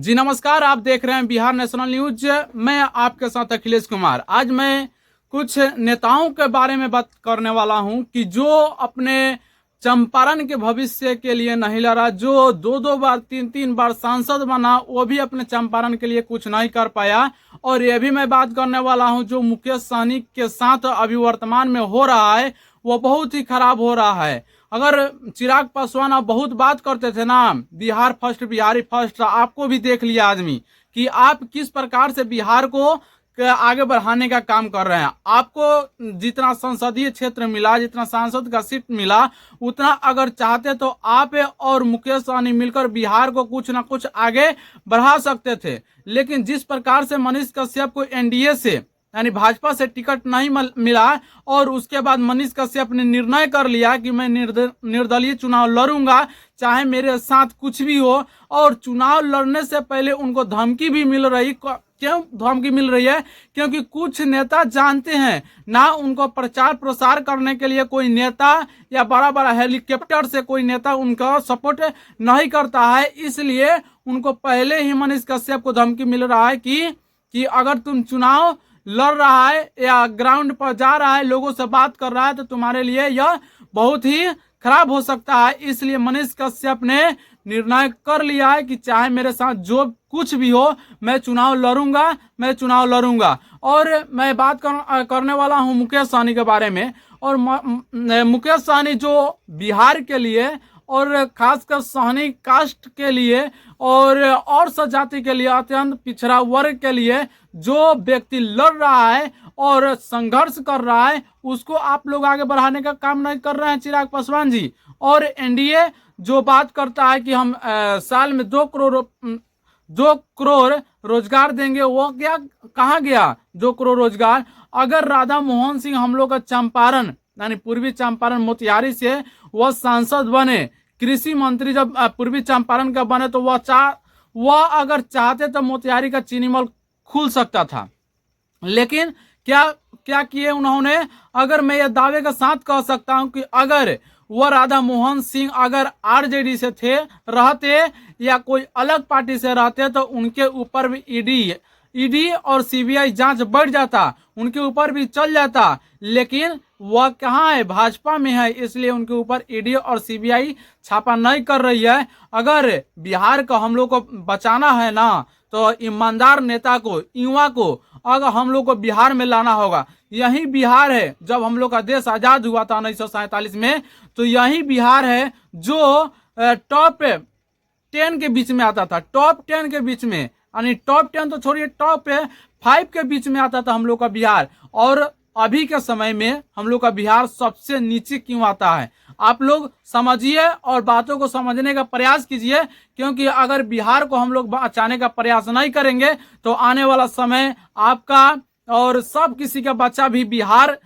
जी नमस्कार, आप देख रहे हैं बिहार नेशनल न्यूज। मैं आपके साथ अखिलेश कुमार। आज मैं कुछ नेताओं के बारे में बात करने वाला हूं कि जो अपने चंपारण के भविष्य के लिए नहीं लड़ा, जो दो दो बार तीन तीन बार सांसद बना, वो भी अपने चंपारण के लिए कुछ नहीं कर पाया। और ये भी मैं बात करने वाला हूं जो मुकेश सहनी के साथ अभी वर्तमान में हो रहा है, वो बहुत ही खराब हो रहा है। अगर चिराग पासवान आप बहुत बात करते थे ना, बिहार फर्स्ट बिहारी फर्स्ट, आपको भी देख लिया आदमी कि आप किस प्रकार से बिहार को आगे बढ़ाने का काम कर रहे हैं। आपको जितना संसदीय क्षेत्र मिला, जितना सांसद का सीट मिला, उतना अगर चाहते तो आप और मुकेश सहनी मिलकर बिहार को कुछ ना कुछ आगे बढ़ा सकते थे। लेकिन जिस प्रकार से मनीष कश्यप को एनडीए से यानी भाजपा से टिकट नहीं मिला और उसके बाद मनीष कश्यप ने निर्णय कर लिया कि मैं निर्दलीय चुनाव लड़ूंगा, चाहे मेरे साथ कुछ भी हो। और चुनाव लड़ने से पहले उनको धमकी भी मिल रही। क्यों धमकी मिल रही है? क्योंकि कुछ नेता जानते हैं ना, उनको प्रचार प्रसार करने के लिए कोई नेता या बड़ा बड़ा हेलीकॉप्टर से कोई नेता उनका सपोर्ट नहीं करता है। इसलिए उनको पहले ही मनीष कश्यप को धमकी मिल रहा है कि अगर तुम चुनाव लड़ रहा है या ग्राउंड पर जा रहा है, लोगों से बात कर रहा है, तो तुम्हारे लिए यह बहुत ही खराब हो सकता है। इसलिए मनीष कश्यप ने निर्णय कर लिया है कि चाहे मेरे साथ जो कुछ भी हो, मैं चुनाव लड़ूंगा। और मैं बात करने वाला हूं मुकेश सहनी के बारे में। और मुकेश सहनी जो बिहार के लिए और खासकर सहनी कास्ट के लिए और जाति के लिए, अत्यंत पिछड़ा वर्ग के लिए जो व्यक्ति लड़ रहा है और संघर्ष कर रहा है, उसको आप लोग आगे बढ़ाने का काम नहीं कर रहे हैं चिराग पासवान जी। और एनडीए जो बात करता है कि हम साल में 2 करोड़ रोजगार देंगे, वो क्या कहाँ गया 2 करोड़ रोजगार? अगर राधा मोहन सिंह हम लोग का चंपारण यानी पूर्वी चंपारण मोतिहारी से वह सांसद बने, कृषि मंत्री जब पूर्वी चंपारण का बने, तो वह अगर चाहते तो मोतिहारी का चीनी मिल खुल सकता था। लेकिन क्या किए उन्होंने? अगर मैं यह दावे के साथ कह सकता हूं कि अगर वह राधा मोहन सिंह अगर आरजेडी से रहते या कोई अलग पार्टी से रहते, तो उनके ऊपर भी ईडी और सीबीआई जांच बढ़ जाता, उनके ऊपर भी चल जाता। लेकिन वह कहाँ है? भाजपा में है, इसलिए उनके ऊपर ईडी और सीबीआई छापा नहीं कर रही है। अगर बिहार को हम लोग को बचाना है ना, तो ईमानदार नेता को, युवा को अगर हम लोग को बिहार में लाना होगा। यही बिहार है, जब हम लोग का देश आजाद हुआ था 1947 में, तो यही बिहार है जो टॉप 10 के बीच में आता था। टॉप 10 के बीच में, यानी टॉप 10 तो छोड़िए, टॉप 5 के बीच में आता था हम लोग का बिहार। और अभी के समय में हम लोग का बिहार सबसे नीचे क्यों आता है? आप लोग समझिए और बातों को समझने का प्रयास कीजिए, क्योंकि अगर बिहार को हम लोग बचाने का प्रयास नहीं करेंगे, तो आने वाला समय आपका और सब किसी का बच्चा भी बिहार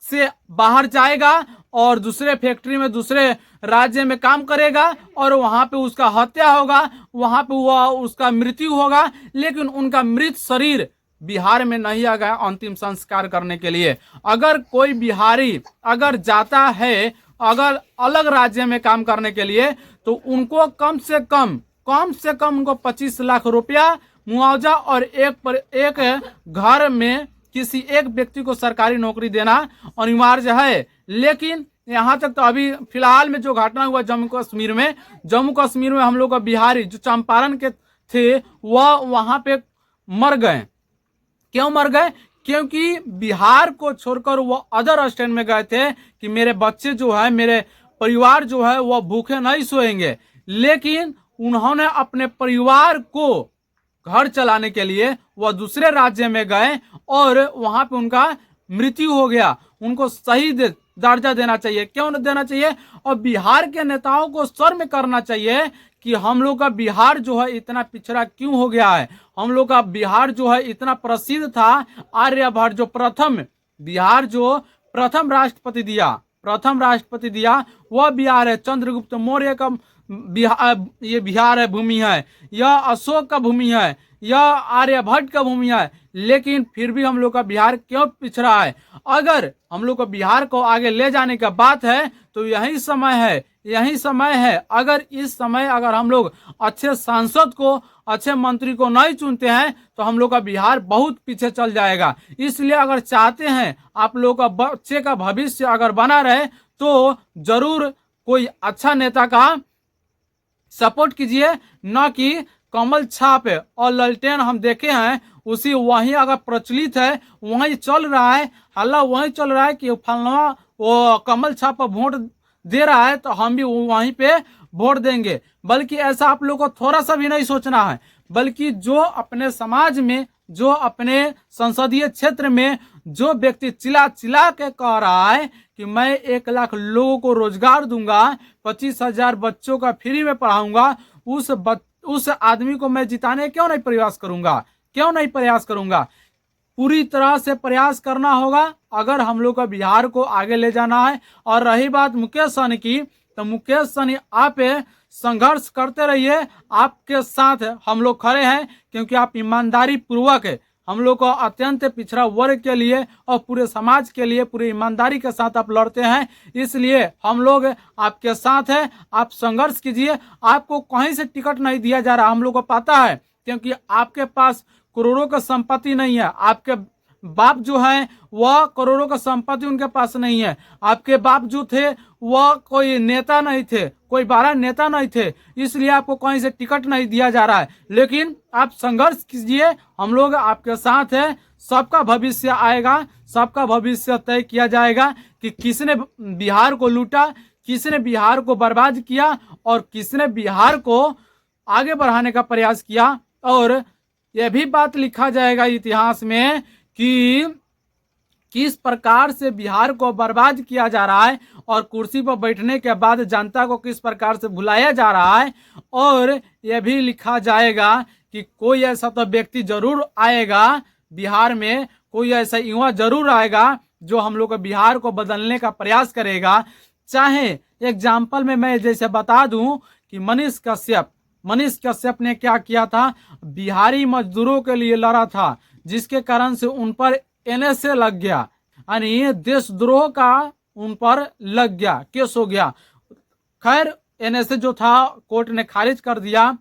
से बाहर जाएगा और दूसरे फैक्ट्री में, दूसरे राज्य में काम करेगा और वहां पे उसका हत्या होगा, वहां पे उसका मृत्यु होगा। लेकिन उनका मृत शरीर बिहार में नहीं आ गया अंतिम संस्कार करने के लिए। अगर कोई बिहारी अगर जाता है अगर अलग राज्य में काम करने के लिए, तो उनको कम से कम उनको 25 लाख रुपया मुआवजा और एक घर में किसी एक व्यक्ति को सरकारी नौकरी देना अनिवार्य है। लेकिन यहाँ तक तो अभी फिलहाल में जो घटना हुआ जम्मू कश्मीर में हम लोग का बिहारी जो चंपारण के थे, वह वहां पे मर गए। क्यों मर गए? क्योंकि बिहार को छोड़कर वो अदर स्टेट में गए थे कि मेरे बच्चे जो है, मेरे परिवार जो है, वो भूखे नहीं सोएंगे। लेकिन उन्होंने अपने परिवार को घर चलाने के लिए वह दूसरे राज्य में गए और वहां पे उनका मृत्यु हो गया। उनको सही दर्जा देना चाहिए। क्यों नहीं देना चाहिए? और बिहार के नेताओं को शर्म करना चाहिए कि हम लोग का बिहार जो है इतना पिछड़ा क्यों हो गया है। हम लोग का बिहार जो है इतना प्रसिद्ध था, आर्यभट्ट जो बिहार जो प्रथम राष्ट्रपति दिया वह बिहार है। चंद्रगुप्त मौर्य का ये बिहार है, भूमि है। यह अशोक का भूमि है, यह आर्यभट्ट का भूमि है। लेकिन फिर भी हम लोग का बिहार क्यों पिछड़ा है? अगर हम लोग को बिहार को आगे ले जाने का बात है, तो यही समय है, यही समय है। अगर इस समय अगर हम लोग अच्छे सांसद को, अच्छे मंत्री को नहीं चुनते हैं तो हम लोग का बिहार बहुत पीछे चल जाएगा। इसलिए अगर चाहते हैं आप लोग का बच्चे का भविष्य अगर बना रहे तो जरूर कोई अच्छा नेता का सपोर्ट कीजिए, न कि कमल छाप और ललटेन हम देखे हैं उसी वहीं अगर प्रचलित है, वहीं चल रहा है, हल्ला वहीं चल रहा है कि फलना वो कमल छाप पर वोट दे रहा है तो हम भी वहीं पे वोट देंगे। बल्कि ऐसा आप लोग को थोड़ा सा भी नहीं सोचना है, बल्कि जो अपने समाज में, जो अपने संसदीय क्षेत्र में जो व्यक्ति चिल्ला चिल्ला के कह रहा है कि मैं 1 लाख लोगों को रोजगार दूंगा, 25,000 बच्चों का फ्री में पढ़ाऊंगा, उस आदमी को मैं जिताने क्यों नहीं प्रयास करूंगा, क्यों नहीं प्रयास करूंगा। पूरी तरह से प्रयास करना होगा अगर हम लोग का बिहार को आगे ले जाना है। और रही बात मुकेश सहनी की, तो मुकेश सहनी आप संघर्ष करते रहिए, आपके साथ हम लोग खड़े हैं, क्योंकि आप ईमानदारी पूर्वक हम लोग को अत्यंत पिछड़ा वर्ग के लिए और पूरे समाज के लिए पूरी ईमानदारी के साथ आप लड़ते हैं, इसलिए हम लोग आपके साथ हैं। आप संघर्ष कीजिए। आपको कहीं से टिकट नहीं दिया जा रहा, हम लोग को पता है, क्योंकि आपके पास करोड़ों का संपत्ति नहीं है। आपके बाप जो है वह करोड़ों का संपत्ति उनके पास नहीं है। आपके बाप जो थे वह कोई नेता नहीं थे, कोई बड़ा नेता नहीं थे, इसलिए आपको कहीं से टिकट नहीं दिया जा रहा है। लेकिन आप संघर्ष कीजिए, हम लोग आपके साथ हैं। सबका भविष्य आएगा, सबका भविष्य तय किया जाएगा कि किसने बिहार को लूटा, किसने बिहार को बर्बाद किया और किसने बिहार को आगे बढ़ाने का प्रयास किया। और यह भी बात लिखा जाएगा इतिहास में कि किस प्रकार से बिहार को बर्बाद किया जा रहा है और कुर्सी पर बैठने के बाद जनता को किस प्रकार से भुलाया जा रहा है। और यह भी लिखा जाएगा कि कोई ऐसा तो व्यक्ति जरूर आएगा बिहार में, कोई ऐसा युवा जरूर आएगा जो हम लोग को बिहार को बदलने का प्रयास करेगा। चाहे एग्जाम्पल में मैं जैसे बता दूं कि मनीष कश्यप ने क्या किया था, बिहारी मजदूरों के लिए लड़ा था, जिसके कारण से उन पर एनएसए लग गया, यानी देशद्रोह का उन पर लग गया, केस हो गया। खैर एनएसए जो था कोर्ट ने खारिज कर दिया।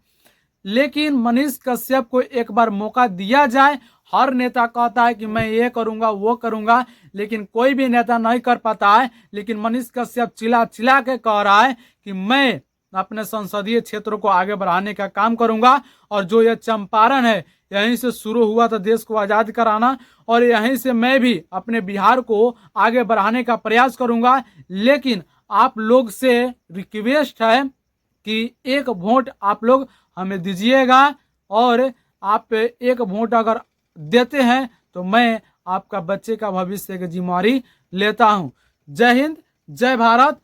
लेकिन मनीष कश्यप को एक बार मौका दिया जाए। हर नेता कहता है कि मैं ये करूंगा वो करूंगा, लेकिन कोई भी नेता नहीं कर पाता है। लेकिन मनीष कश्यप चिल्ला चिल्ला के कह रहा है कि मैं अपने संसदीय क्षेत्रों को आगे बढ़ाने का काम करूंगा। और जो ये चंपारण है यहीं से शुरू हुआ था देश को आजाद कराना, और यहीं से मैं भी अपने बिहार को आगे बढ़ाने का प्रयास करूंगा। लेकिन आप लोग से रिक्वेस्ट है कि 1 वोट आप लोग हमें दीजिएगा, और आप 1 वोट अगर देते हैं तो मैं आपका बच्चे का भविष्य की जिम्मेवारी लेता हूं। जय हिंद, जय भारत।